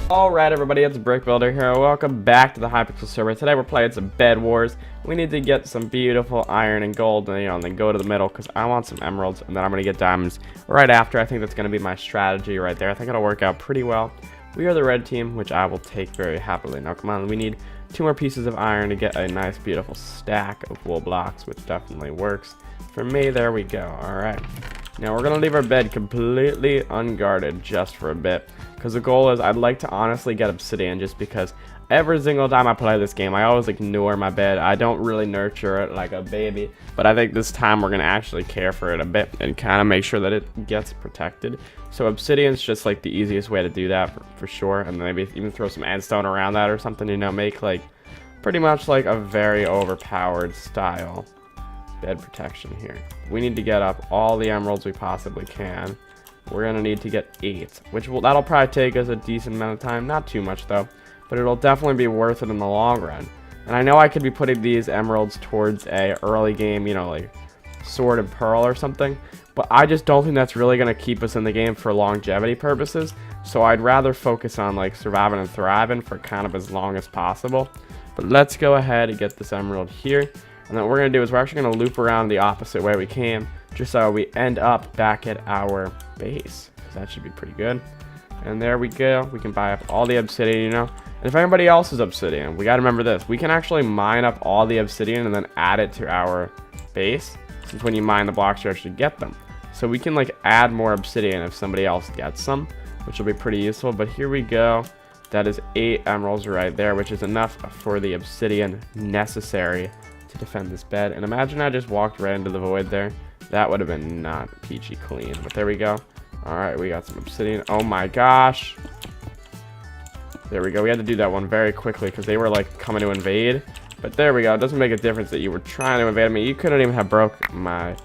Alright everybody, it's Brick Builder here. Welcome back to the Hypixel server. Today we're playing some Bed Wars. We need to get some beautiful iron and gold and then go to the middle because I want some emeralds and then I'm going to get diamonds right after. I think that's going to be my strategy right there. I think it'll work out pretty well. We are the red team, which I will take very happily. Now come on, we need 2 more pieces of iron to get a nice beautiful stack of wool blocks, which definitely works for me. There we go. Alright. Now we're going to leave our bed completely unguarded just for a bit. Because the goal is I'd like to honestly get obsidian just because every single time I play this game I always ignore my bed. I don't really nurture it like a baby. But I think this time we're going to actually care for it a bit and kind of make sure that it gets protected. So obsidian's just like the easiest way to do that for sure. And maybe even throw some endstone around that or something, you know, make like pretty much like a very overpowered style bed protection here. We need to get up all the emeralds we possibly can. We're gonna need to get 8, that'll probably take us a decent amount of time, not too much though, but it'll definitely be worth it in the long run. And I know I could be putting these emeralds towards a early game, you know, like sword and pearl or something, but I just don't think that's really gonna keep us in the game for longevity purposes. So I'd rather focus on like surviving and thriving for kind of as long as possible. But let's go ahead and get this emerald here, and then what we're gonna do is we're actually gonna loop around the opposite way we came, just so we end up back at our base. That should be pretty good. And there we go. We can buy up all the obsidian, you know. And if anybody else is obsidian, we got to remember this. We can actually mine up all the obsidian and then add it to our base. Since when you mine the blocks, you actually get them. So we can like add more obsidian if somebody else gets some, which will be pretty useful. But here we go. That is 8 emeralds right there, which is enough for the obsidian necessary to defend this bed. And imagine I just walked right into the void there. That would have been not peachy clean, but there we go. Alright, we got some obsidian. Oh my gosh. There we go. We had to do that one very quickly because they were like coming to invade. But there we go. It doesn't make a difference that you were trying to invade. I mean, you couldn't even have broke my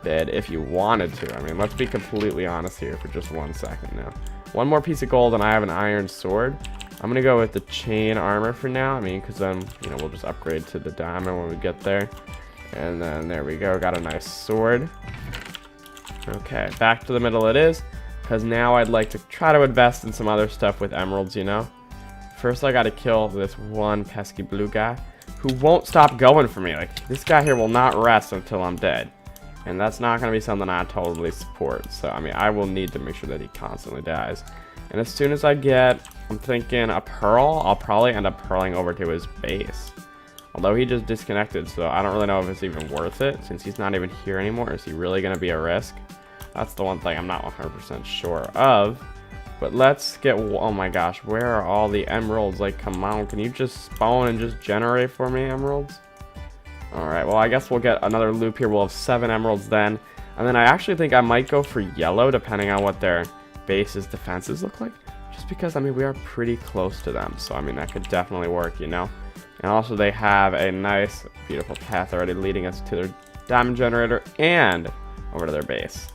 bed if you wanted to. I mean, let's be completely honest here for just 1 second now. 1 more piece of gold and I have an iron sword. I'm going to go with the chain armor for now. I mean, because then, you know, we'll just upgrade to the diamond when we get there. And then there we go, got a nice sword. Okay, back to the middle it is, because now I'd like to try to invest in some other stuff with emeralds, you know. First I gotta kill this one pesky blue guy who won't stop going for me. Like, this guy here will not rest until I'm dead. And that's not gonna be something I totally support. So, I mean, I will need to make sure that he constantly dies. And as soon as I get, I'm thinking a pearl, I'll probably end up pearling over to his base. Although he just disconnected, so I don't really know if it's even worth it, since he's not even here anymore. Is he really going to be a risk? That's the one thing I'm not 100% sure of. But let's get, oh my gosh, where are all the emeralds? Like, come on, can you just spawn and just generate for me emeralds? Alright, well, I guess we'll get another loop here. We'll have 7 emeralds then. And then I actually think I might go for yellow, depending on what their base's defenses look like. Just because, I mean, we are pretty close to them. So, I mean, that could definitely work, you know? And also they have a nice, beautiful path already leading us to their diamond generator and over to their base.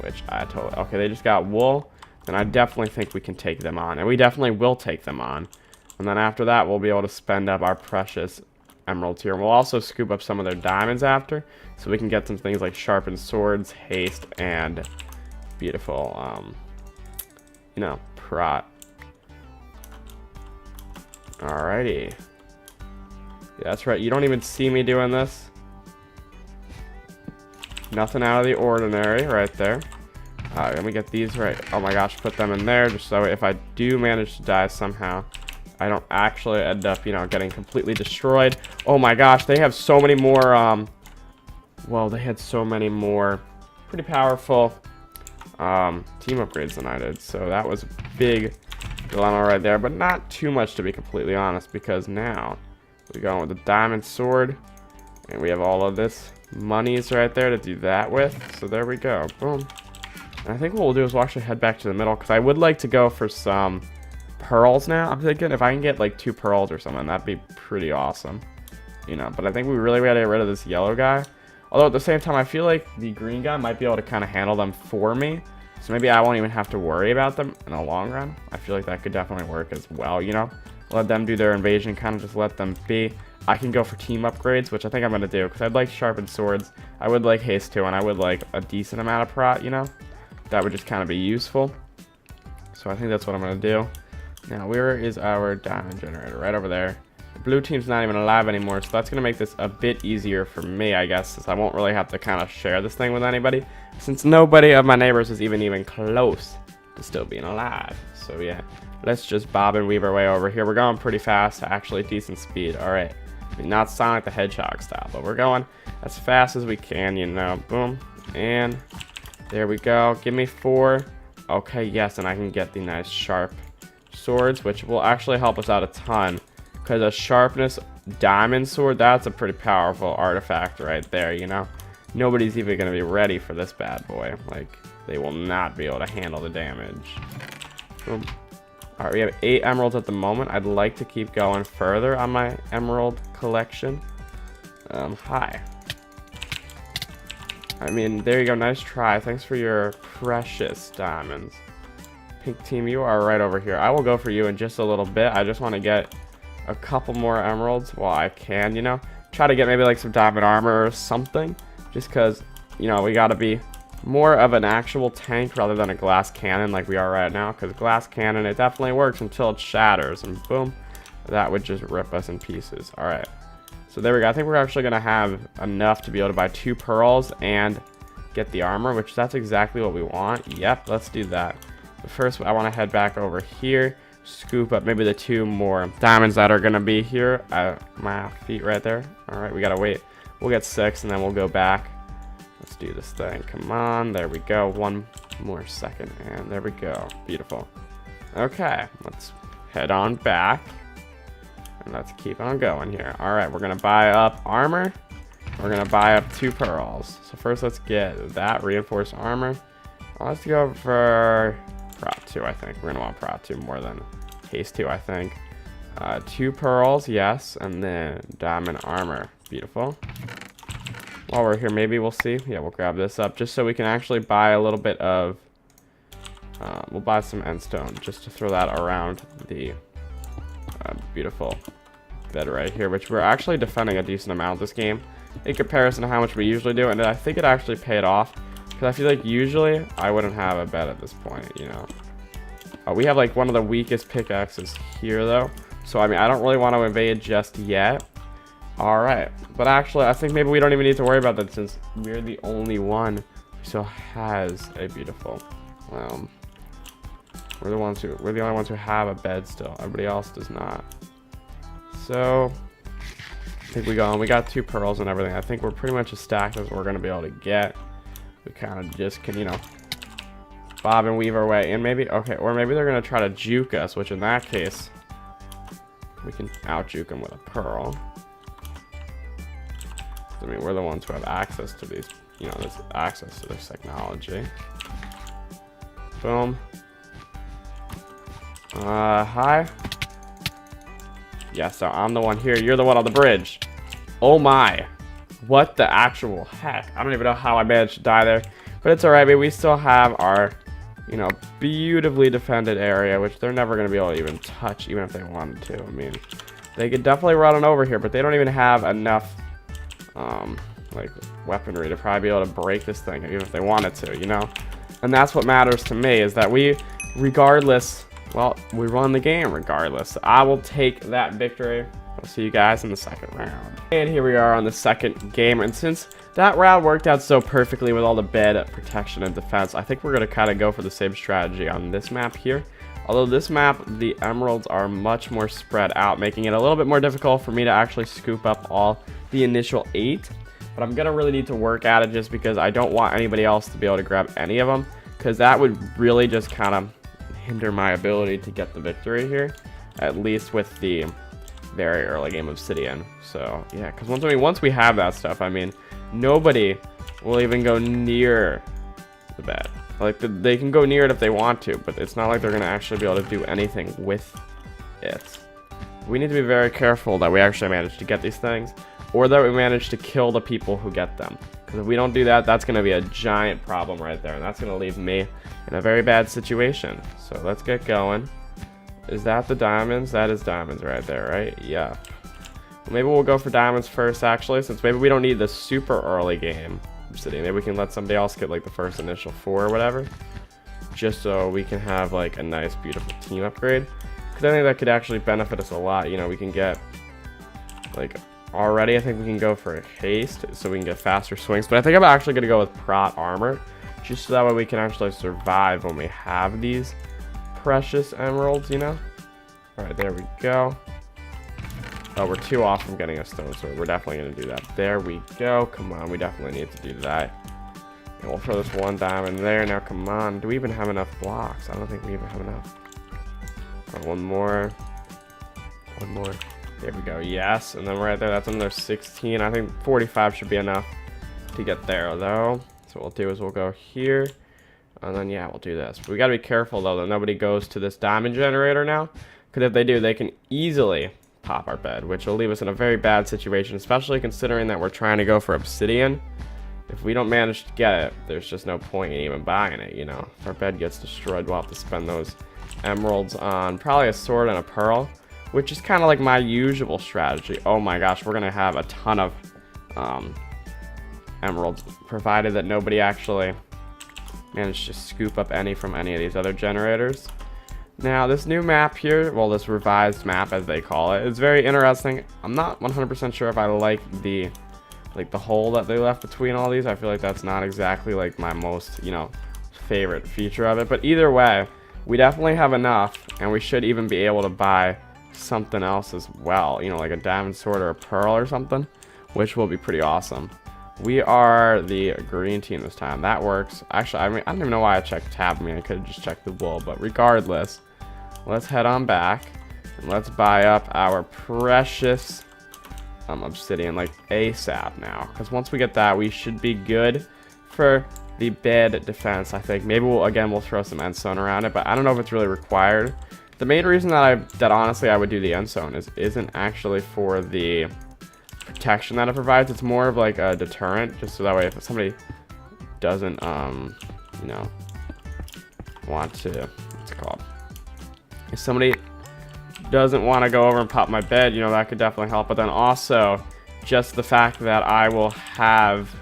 Which I totally... Okay, they just got wool. And I definitely think we can take them on. And we definitely will take them on. And then after that, we'll be able to spend up our precious emeralds here. And we'll also scoop up some of their diamonds after. So we can get some things like sharpened swords, haste, and beautiful, you know, prot. Alrighty. Yeah, that's right. You don't even see me doing this. Nothing out of the ordinary right there. Let me get these right. Oh my gosh, put them in there just so if I do manage to die somehow, I don't actually end up, you know, getting completely destroyed. Oh my gosh, they have so many more, well, they had so many more pretty powerful team upgrades than I did. So that was a big dilemma right there, but not too much to be completely honest, because now we go with the diamond sword, and we have all of this monies right there to do that with. So there we go, boom. And I think what we'll do is we'll actually head back to the middle, because I would like to go for some pearls now. I'm thinking if I can get like 2 pearls or something, that'd be pretty awesome, you know. But I think we really gotta get rid of this yellow guy. Although at the same time, I feel like the green guy might be able to kind of handle them for me. So maybe I won't even have to worry about them in the long run. I feel like that could definitely work as well, you know. Let them do their invasion, kind of just let them be. I can go for team upgrades, which I think I'm going to do, because I'd like sharpened swords. I would like haste too, and I would like a decent amount of prot, you know? That would just kind of be useful. So I think that's what I'm going to do. Now, where is our diamond generator? Right over there. The blue team's not even alive anymore, so that's going to make this a bit easier for me, I guess, since I won't really have to kind of share this thing with anybody, since nobody of my neighbors is even close to still being alive. So, yeah, let's just bob and weave our way over here. We're going pretty fast, actually decent speed. All right. I mean, not Sonic the Hedgehog style, but we're going as fast as we can, you know. Boom. And there we go. Give me 4. Okay, yes, and I can get the nice sharp swords, which will actually help us out a ton. Because a sharpness diamond sword, that's a pretty powerful artifact right there, you know. Nobody's even going to be ready for this bad boy. Like, they will not be able to handle the damage. Boom. Alright, we have 8 emeralds at the moment. I'd like to keep going further on my emerald collection. Hi. I mean, there you go. Nice try. Thanks for your precious diamonds. Pink team, you are right over here. I will go for you in just a little bit. I just want to get a couple more emeralds while I can, you know. Try to get maybe like some diamond armor or something. Just because, you know, we got to be more of an actual tank rather than a glass cannon like we are right now. Because glass cannon, it definitely works until it shatters. And boom, that would just rip us in pieces. Alright. So there we go. I think we're actually going to have enough to be able to buy 2 pearls and get the armor, which that's exactly what we want. Yep, let's do that. But first, I want to head back over here, scoop up maybe the 2 more diamonds that are going to be here at my feet right there. All right, we got to wait. We'll get 6, and then we'll go back. Let's do this thing. Come on. There we go. 1 more second, and there we go. Beautiful. Okay, let's head on back. And let's keep on going here. Alright, we're going to buy up armor. We're going to buy up 2 pearls. So first, let's get that reinforced armor. Let's go for prop 2, I think. We're going to want prop 2 more than haste 2, I think. 2 pearls, yes. And then diamond armor. Beautiful. While we're here, maybe we'll see. Yeah, we'll grab this up just so we can actually buy a little bit of... we'll buy some endstone just to throw that around the... beautiful bed right here, which we're actually defending a decent amount this game in comparison to how much we usually do, and I think it actually paid off because I feel like usually I wouldn't have a bed at this point, you know. We have like one of the weakest pickaxes here though, so I mean I don't really want to invade just yet. Alright, but actually I think maybe we don't even need to worry about that since we're the only one who still has a beautiful we're the only ones who have a bed still. Everybody else does not. So I think we got 2 pearls and everything. I think we're pretty much as stacked as we're gonna be able to get. We kind of just can, you know, bob and weave our way in maybe. Okay, or maybe they're gonna try to juke us, which in that case we can out juke them with a pearl. I mean, we're the ones who have access to these, you know, this access to this technology. Boom. Hi. Yeah, so I'm the one here. You're the one on the bridge. Oh my. What the actual heck? I don't even know how I managed to die there. But it's alright, we still have our, you know, beautifully defended area, which they're never going to be able to even touch, even if they wanted to. I mean, they could definitely run on over here, but they don't even have enough, like, weaponry to probably be able to break this thing, even if they wanted to, you know? And that's what matters to me, is that we, regardless... Well, we won the game regardless. I will take that victory. I'll see you guys in the second round. And here we are on the second game. And since that round worked out so perfectly with all the bed protection and defense, I think we're going to kind of go for the same strategy on this map here. Although this map, the emeralds are much more spread out, making it a little bit more difficult for me to actually scoop up all the initial 8. But I'm going to really need to work at it just because I don't want anybody else to be able to grab any of them. Because that would really just kind of hinder my ability to get the victory here, at least with the very early game obsidian. So yeah, because once we have that stuff, I mean, nobody will even go near the bed. Like they can go near it if they want to, but it's not like they're gonna actually be able to do anything with it. We need to be very careful that we actually manage to get these things, or that we manage to kill the people who get them. Because if we don't do that, that's going to be a giant problem right there. And that's going to leave me in a very bad situation. So let's get going. Is that the diamonds? That is diamonds right there, right? Yeah. Well, maybe we'll go for diamonds first, actually, since maybe we don't need the super early game obsidian. Maybe we can let somebody else get like the first initial 4 or whatever. Just so we can have like a nice, beautiful team upgrade. because I think that could actually benefit us a lot. You know, we can get, like, already I think we can go for a haste, so we can get faster swings. But I think I'm actually going to go with prot armor, just so that way we can actually survive when we have these precious emeralds, you know? Alright, there we go. Oh, we're 2 off from getting a stone sword. We're definitely going to do that. There we go. Come on, we definitely need to do that. And we'll throw this 1 diamond there. Now, come on. Do we even have enough blocks? I don't think we even have enough. Right, 1 more. 1 more. There we go. Yes. And then right there, that's another 16. I think 45 should be enough to get there, though. So what we'll do is we'll go here. And then, yeah, we'll do this. But we got to be careful, though, that nobody goes to this diamond generator now. Because if they do, they can easily pop our bed, which will leave us in a very bad situation, especially considering that we're trying to go for obsidian. If we don't manage to get it, there's just no point in even buying it, you know. If our bed gets destroyed, we'll have to spend those emeralds on probably a sword and a pearl, which is kind of like my usual strategy. Oh my gosh, we're going to have a ton of emeralds, provided that nobody actually managed to scoop up any from any of these other generators. Now, this new map here, well, this revised map as they call it, is very interesting. I'm not 100% sure if I like the hole that they left between all these. I feel like that's not exactly like my most, you know, favorite feature of it. But either way, we definitely have enough, and we should even be able to buy something else as well, you know, like a diamond sword or a pearl or something, which will be pretty awesome. We are the green team this time. That works. Actually, I mean, I don't even know why I checked tab. I mean, I could have just checked the wool, but regardless, let's head on back and let's buy up our precious obsidian like ASAP now, because once we get that, we should be good for the bed defense. I think maybe we'll throw some end stone around it, but I don't know if it's really required. The main reason that honestly I would do the end stone isn't actually for the protection that it provides. It's more of like a deterrent, just so that way if somebody doesn't you know, want to, what's it called, if somebody doesn't want to go over and pop my bed, you know, that could definitely help. But then also just the fact that I will have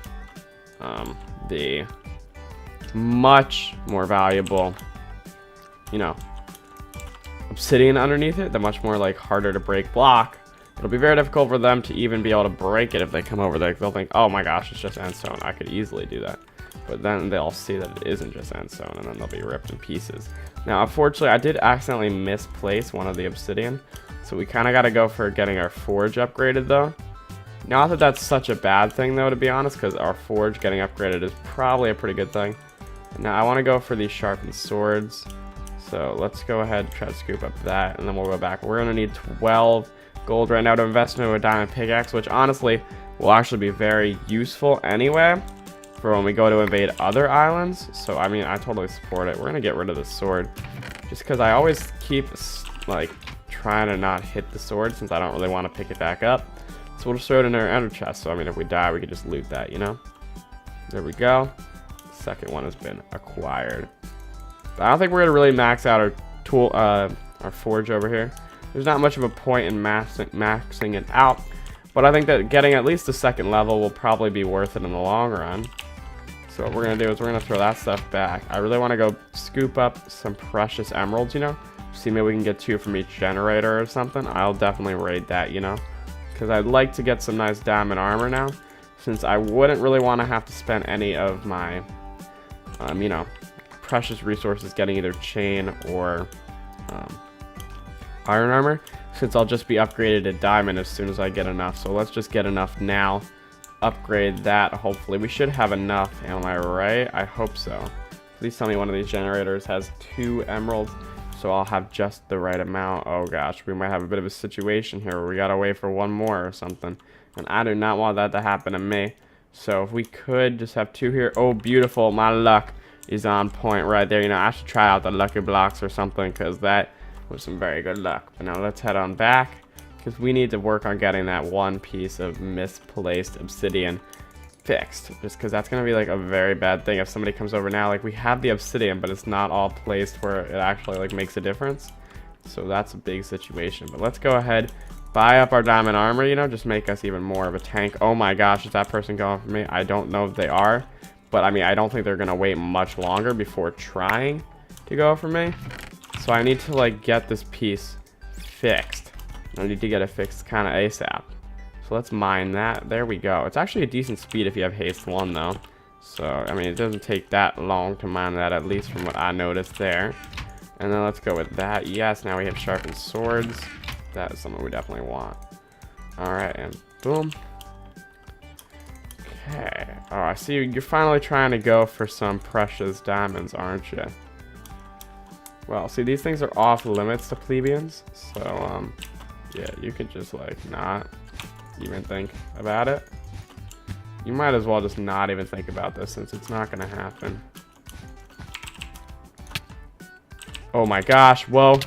the much more valuable, you know, obsidian underneath it, the much more like harder to break block. It'll be very difficult for them to even be able to break it if they come over there. They'll think, oh my gosh, it's just endstone. I could easily do that. But then they'll see that it isn't just endstone, and then they'll be ripped in pieces. Now, unfortunately, I did accidentally misplace one of the obsidian. So we kind of got to go for getting our forge upgraded, though. Not that that's such a bad thing, though, to be honest, because our forge getting upgraded is probably a pretty good thing. Now, I want to go for these sharpened swords. So let's go ahead and try to scoop up that, and then we'll go back. We're going to need 12 gold right now to invest into a diamond pickaxe, which honestly will actually be very useful anyway for when we go to invade other islands. So I mean, I totally support it. We're gonna get rid of the sword just because I always keep like trying to not hit the sword, since I don't really want to pick it back up. So we'll just throw it in our ender chest, so I mean, if we die, we can just loot that, you know. There we go. Second one has been acquired. But I don't think we're gonna really max out our tool, our forge over here. There's not much of a point in maxing it out, but I think that getting at least the second level will probably be worth it in the long run. So what we're going to do is we're going to throw that stuff back. I really want to go scoop up some precious emeralds, you know. See, maybe we can get 2 from each generator or something. I'll definitely raid that, you know, because I'd like to get some nice diamond armor now, since I wouldn't really want to have to spend any of my, you know, precious resources getting either chain or iron armor, since I'll just be upgraded to diamond as soon as I get enough. So let's just get enough now, upgrade that. Hopefully we should have enough. Am I right? I hope so. Please tell me one of these generators has 2 emeralds, so I'll have just the right amount. Oh gosh, we might have a bit of a situation here where we gotta wait for 1 more or something, and I do not want that to happen to me. So if we could just have 2 here. Oh, beautiful. My luck is on point right there. You know, I should try out the lucky blocks or something, because that was some very good luck. But now let's head on back, because we need to work on getting that 1 piece of misplaced obsidian fixed, just because that's going to be like a very bad thing if somebody comes over now. Like, we have the obsidian, but it's not all placed where it actually like makes a difference. So that's a big situation. But let's go ahead, buy up our diamond armor, you know, just make us even more of a tank. Oh my gosh, is that person going for me? I don't know if they are, but I mean, I don't think they're going to wait much longer before trying to go for me. So I need to like get this piece fixed. I need to get it fixed kind of ASAP. So let's mine that. There we go. It's actually a decent speed if you have haste 1 though. So, I mean, it doesn't take that long to mine that, at least from what I noticed there. And then let's go with that. Yes, now we have sharpened swords. That is something we definitely want. Alright, and boom. Okay. Oh, I see you're finally trying to go for some precious diamonds, aren't you? Well, see, these things are off limits to plebeians. So, yeah, you could just, like, not even think about it. You might as well just not even think about this, since it's not going to happen. Oh my gosh, whoa.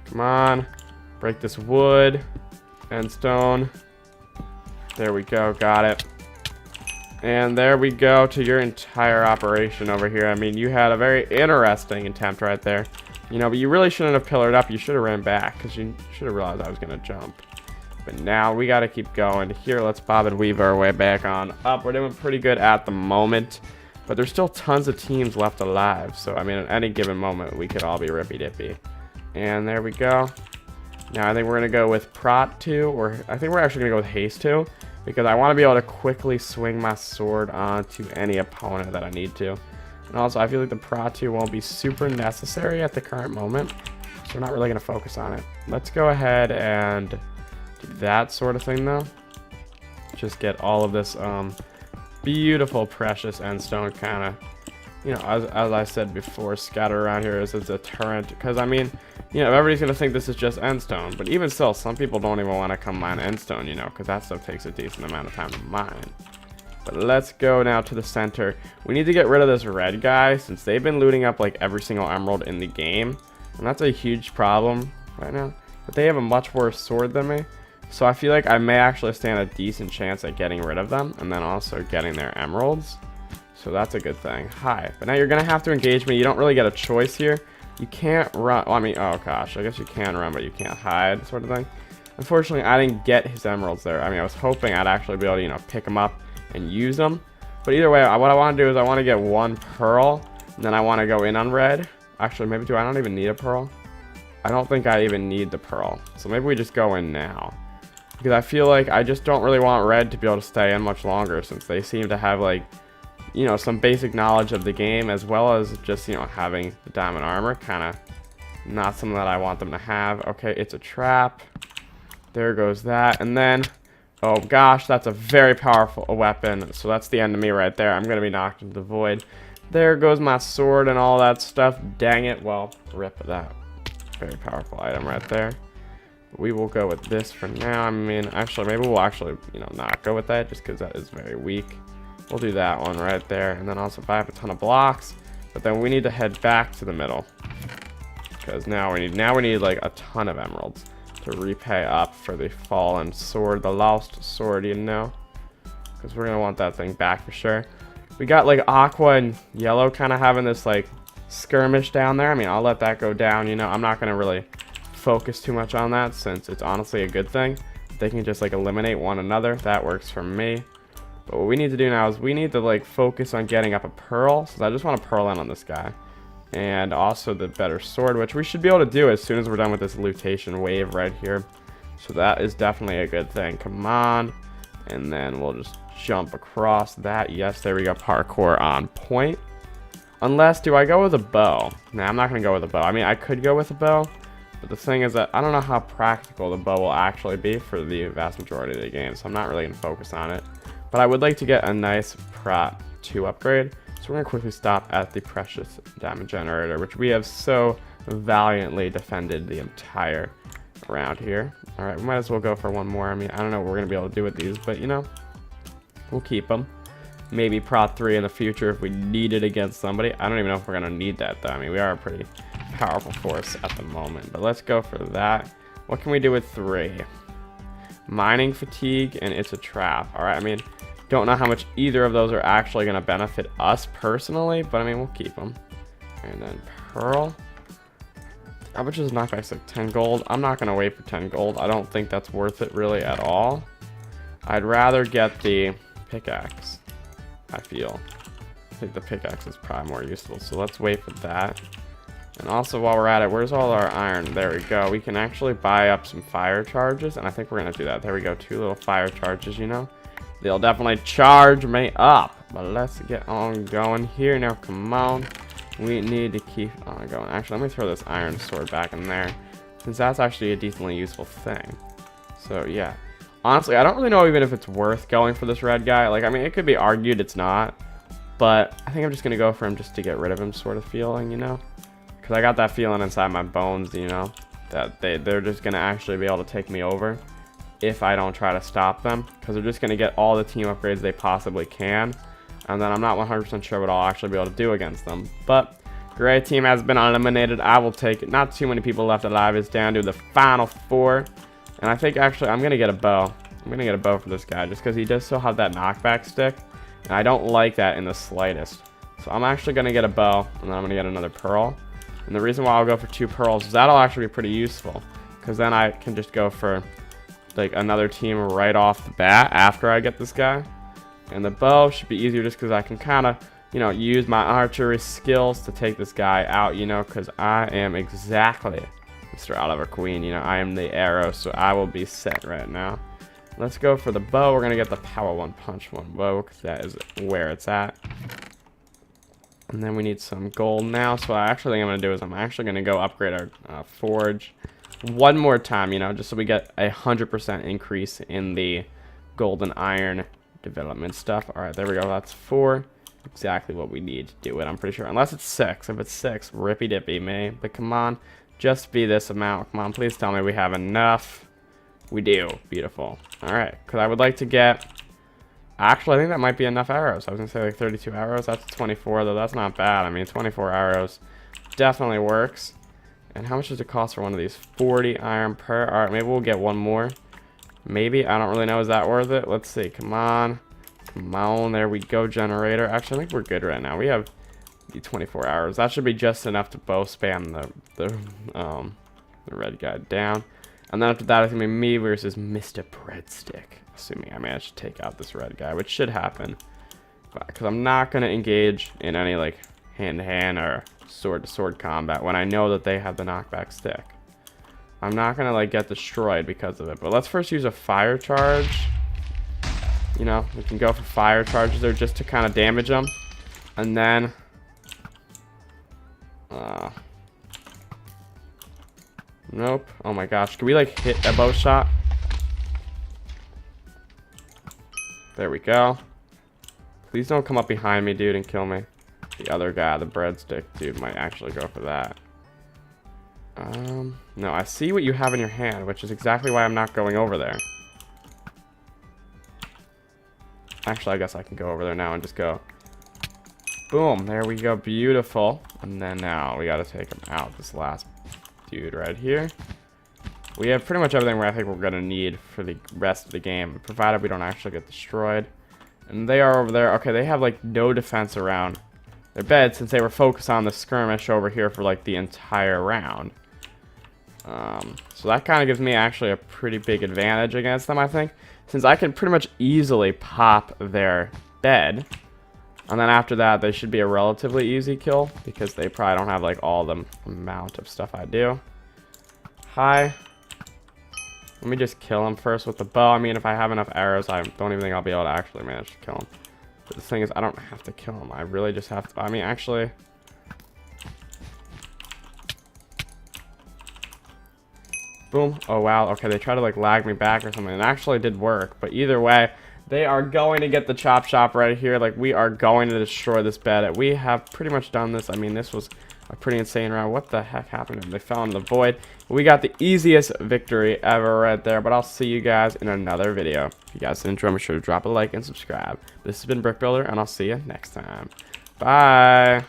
Come on. Break this wood. And stone. There we go, got it. And there we go to your entire operation over here. I mean, you had a very interesting attempt right there. You know, but you really shouldn't have pillared up. You should have ran back, because you should have realized I was going to jump. But now we got to keep going. Here, let's bob and weave our way back on up. We're doing pretty good at the moment. But there's still tons of teams left alive. So, I mean, at any given moment, we could all be rippy-dippy. And there we go. Now, I think we're going to go with Prot 2. Or I think we're actually going to go with Haste 2. Because I want to be able to quickly swing my sword onto any opponent that I need to. And also, I feel like the Prot 2 won't be super necessary at the current moment. So, we're not really going to focus on it. Let's go ahead and do that sort of thing, though. Just get all of this beautiful, precious endstone kind of, you know, as I said before, scatter around here as a deterrent. Because, I mean, you know, everybody's going to think this is just endstone. But even still, some people don't even want to come mine endstone, you know, because that stuff takes a decent amount of time to mine. But let's go now to the center. We need to get rid of this red guy, since they've been looting up, like, every single emerald in the game. And that's a huge problem right now. But they have a much worse sword than me. So I feel like I may actually stand a decent chance at getting rid of them. And then also getting their emeralds. So that's a good thing. Hi. But now you're going to have to engage me. You don't really get a choice here. You can't run. Well, I mean, oh gosh. I guess you can run, but you can't hide, sort of thing. Unfortunately, I didn't get his emeralds there. I mean, I was hoping I'd actually be able to, you know, pick them up and use them. But either way, what I want to do is I want to get 1 pearl. And then I want to go in on red. Actually, maybe I don't even need a pearl. I don't think I even need the pearl. So maybe we just go in now. Because I feel like I just don't really want red to be able to stay in much longer, since they seem to have, like, you know, some basic knowledge of the game, as well as just, you know, having the diamond armor. Kind of not something that I want them to have. Okay, it's a trap. There goes that. And then, oh gosh, that's a very powerful weapon. So that's the end of me right there. I'm going to be knocked into the void. There goes my sword and all that stuff. Dang it. Well, rip that very powerful item right there. We will go with this for now. I mean, actually, maybe we'll actually, you know, not go with that, just because that is very weak. We'll do that one right there. And then also buy up a ton of blocks. But then we need to head back to the middle. Because now we need like a ton of emeralds to repay up for the fallen sword, the lost sword, you know. Because we're going to want that thing back for sure. We got like aqua and yellow kind of having this like skirmish down there. I mean, I'll let that go down, you know. I'm not going to really focus too much on that, since it's honestly a good thing. They can just like eliminate one another. That works for me. But what we need to do now is we need to like focus on getting up a pearl. So I just want to pearl in on this guy. And also the better sword, which we should be able to do as soon as we're done with this lootation wave right here. So that is definitely a good thing. Come on. And then we'll just jump across that. Yes, there we go. Parkour on point. Unless, do I go with a bow? Nah, I'm not going to go with a bow. I mean, I could go with a bow. But the thing is that I don't know how practical the bow will actually be for the vast majority of the game. So I'm not really going to focus on it. But I would like to get a nice Prot 2 upgrade. So we're going to quickly stop at the precious diamond generator, which we have so valiantly defended the entire round here. Alright, we might as well go for one more. I mean, I don't know what we're going to be able to do with these, but you know, we'll keep them. Maybe Prot 3 in the future if we need it against somebody. I don't even know if we're going to need that, though. I mean, we are a pretty powerful force at the moment. But let's go for that. What can we do with 3? Mining fatigue, and it's a trap. Alright, I mean, don't know how much either of those are actually going to benefit us personally, but I mean, we'll keep them. And then pearl. How much is knockback? Like 10 gold. I'm not going to wait for 10 gold. I don't think that's worth it really at all. I'd rather get the pickaxe, I feel. think the pickaxe is probably more useful. So let's wait for that. And also while we're at it, where's all our iron? There we go. We can actually buy up some fire charges. And I think we're going to do that. There we go. 2 little fire charges, you know. They'll definitely charge me up. But let's get on going here now. Come on. We need to keep on going. Actually, let me throw this iron sword back in there, since that's actually a decently useful thing. So, yeah. Honestly, I don't really know even if it's worth going for this red guy. Like, I mean, it could be argued it's not. But I think I'm just going to go for him just to get rid of him sort of feeling, you know? Because I got that feeling inside my bones, you know? That they're just going to actually be able to take me over if I don't try to stop them. Because they're just going to get all the team upgrades they possibly can. And then I'm not 100% sure what I'll actually be able to do against them. But gray team has been eliminated. I will take it. Not too many people left alive. It's down to the final 4. And I think actually I'm going to get a bow. I'm going to get a bow for this guy just because he does still have that knockback stick. And I don't like that in the slightest. So I'm actually going to get a bow. And then I'm going to get another pearl. And the reason why I'll go for 2 pearls is that'll actually be pretty useful. Because then I can just go for like another team right off the bat after I get this guy. And the bow should be easier just because I can kind of, you know, use my archery skills to take this guy out, you know, because I am exactly Mr. Oliver Queen, you know, I am the arrow, so I will be set right now. Let's go for the bow. We're going to get the power 1 punch 1 bow, because that is where it's at. And then we need some gold now, so what I actually think I'm going to do is I'm actually going to go upgrade our forge one more time, you know, just so we get a 100% increase in the gold and iron development stuff. All right, there we go. That's 4. Exactly what we need to do it, I'm pretty sure. Unless it's 6. If it's 6, rippy dippy me. But come on, just be this amount. Come on, please tell me we have enough. We do. Beautiful. All right, because I would like to get... Actually, I think that might be enough arrows. I was going to say like 32 arrows. That's 24, though. That's not bad. I mean, 24 arrows definitely works. And how much does it cost for one of these? 40 iron per. All right, maybe we'll get one more. Maybe. I don't really know. Is that worth it? Let's see. Come on. Come on. There we go, generator. Actually, I think we're good right now. We have the 24 hours. That should be just enough to bow spam the red guy down. And then after that, it's going to be me versus Mr. Breadstick. Assuming I manage to take out this red guy, which should happen. Because I'm not going to engage in any, like, hand-to-hand or sword-to-sword combat when I know that they have the knockback stick. I'm not going to, like, get destroyed because of it. But let's first use a fire charge. You know, we can go for fire charges there just to kind of damage them. And then... nope. Oh my gosh. Can we, like, hit a bow shot? There we go. Please don't come up behind me, dude, and kill me. The other guy, the breadstick dude, might actually go for that. No, I see what you have in your hand, which is exactly why I'm not going over there. Actually, I guess I can go over there now and just go. Boom, there we go, beautiful. And then now we gotta take him out, this last dude right here. We have pretty much everything where I think we're gonna need for the rest of the game, provided we don't actually get destroyed. And they are over there. Okay, they have like no defense around their bed since they were focused on the skirmish over here for like the entire round. So that kind of gives me actually a pretty big advantage against them, I think, since I can pretty much easily pop their bed. And then after that, they should be a relatively easy kill because they probably don't have like all the amount of stuff I do. Hi. Let me just kill him first with the bow. I mean, if I have enough arrows, I don't even think I'll be able to actually manage to kill him. But the thing is, I don't have to kill him. I really just have to... I mean, actually... Boom. Oh, wow. Okay, they tried to, like, lag me back or something. It actually did work. But either way, they are going to get the chop shop right here. Like, we are going to destroy this bed. We have pretty much done this. I mean, this was a pretty insane round. What the heck happened? They fell in the void. We got the easiest victory ever right there. But I'll see you guys in another video. If you guys did enjoy, make sure to drop a like and subscribe. This has been Brick Builder, and I'll see you next time. Bye.